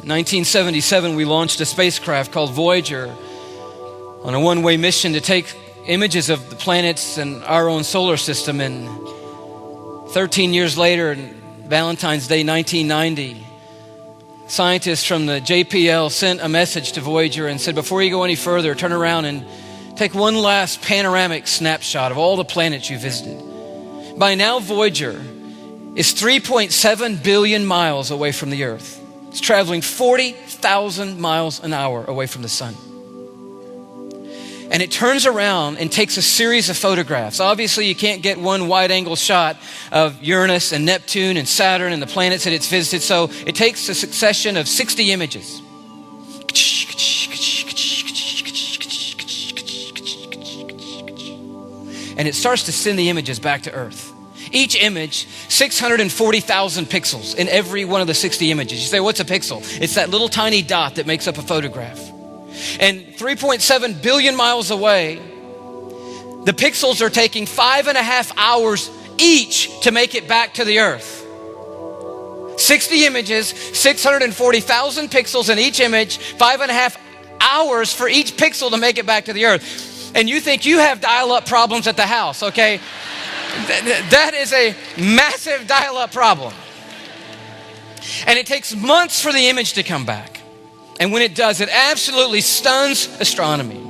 1977, we launched a spacecraft called Voyager on a one-way mission to take images of the planets and our own solar system. And 13 years later, Valentine's Day 1990, scientists from the JPL sent a message to Voyager and said, before you go any further, turn around and take one last panoramic snapshot of all the planets you visited. By now, Voyager is 3.7 billion miles away from the Earth. It's traveling 40,000 miles an hour away from the sun. And it turns around and takes a series of photographs. Obviously, you can't get one wide-angle shot of Uranus and Neptune and Saturn and the planets that it's visited. So it takes a succession of 60 images. And it starts to send the images back to Earth. Each image, 640,000 pixels in every one of the 60 images. You say, what's a pixel? It's that little tiny dot that makes up a photograph. And 3.7 billion miles away, the pixels are taking 5.5 hours each to make it back to the Earth. 60 images, 640,000 pixels in each image, 5.5 hours for each pixel to make it back to the Earth. And you think you have dial-up problems at the house, okay? That is a massive dial-up problem. And it takes months for the image to come back. And when it does, it absolutely stuns astronomy.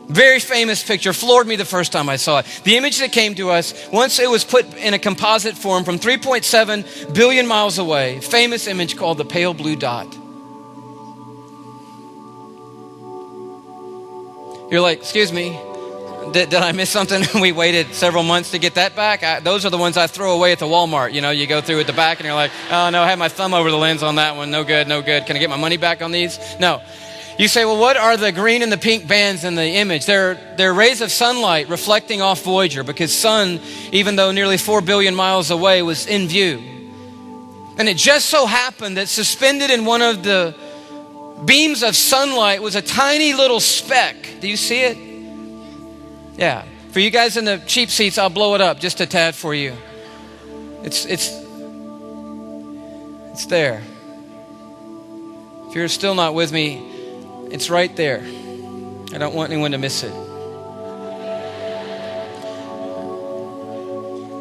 Very famous picture, floored me the first time I saw it. The image that came to us, once it was put in a composite form from 3.7 billion miles away, famous image called the pale blue dot. You're like, excuse me, did I miss something? We waited several months to get that back. Those are the ones I throw away at the Walmart. You know, you go through at the back and you're like, oh no, I had my thumb over the lens on that one. No good, no good. Can I get my money back on these? No. You say, well, what are the green and the pink bands in the image? They're rays of sunlight reflecting off Voyager, because sun, even though nearly 4 billion miles away, was in view. And it just so happened that suspended in one of the beams of sunlight was a tiny little speck. Do you see it? Yeah. For you guys in the cheap seats, I'll blow it up just a tad for you. It's there. If you're still not with me, it's right there. I don't want anyone to miss it.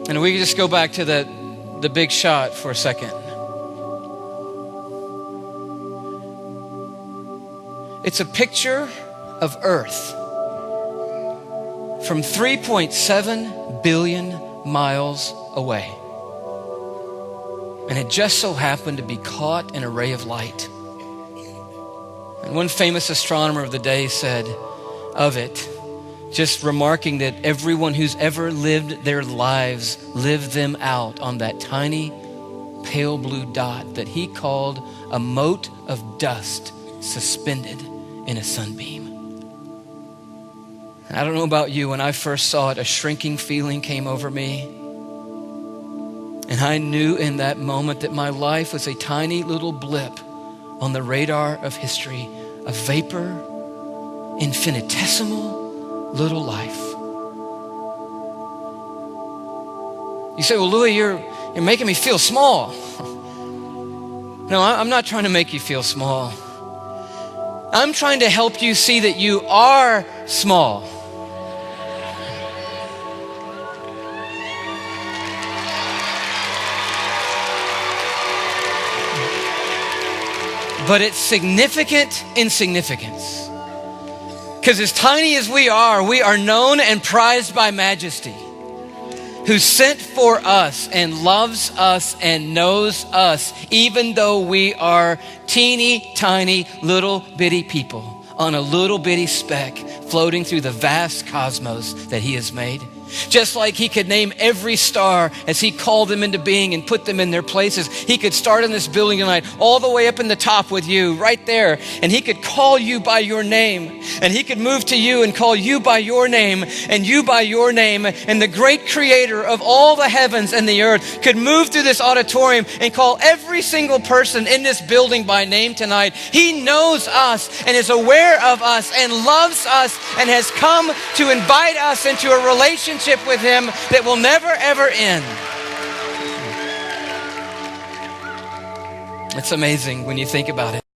And we can just go back to the big shot for a second. It's a picture of Earth from 3.7 billion miles away. And it just so happened to be caught in a ray of light. And one famous astronomer of the day said of it, just remarking that everyone who's ever lived their lives lived them out on that tiny pale blue dot that he called a mote of dust suspended in a sunbeam. And I don't know about you, when I first saw it, a shrinking feeling came over me. And I knew in that moment that my life was a tiny little blip on the radar of history, a vapor, infinitesimal little life. You say, well, Louis, you're making me feel small. No, I'm not trying to make you feel small. I'm trying to help you see that you are small. But it's significant in significance. Because as tiny as we are known and prized by Majesty, who sent for us and loves us and knows us, even though we are teeny tiny little bitty people on a little bitty speck floating through the vast cosmos that he has made. Just like he could name every star as he called them into being and put them in their places. He could start in this building tonight all the way up in the top with you right there. And he could call you by your name. And he could move to you and call you by your name and you by your name. And the great creator of all the heavens and the earth could move through this auditorium and call every single person in this building by name tonight. He knows us and is aware of us and loves us and has come to invite us into a relationship with him that will never ever end. It's amazing when you think about it.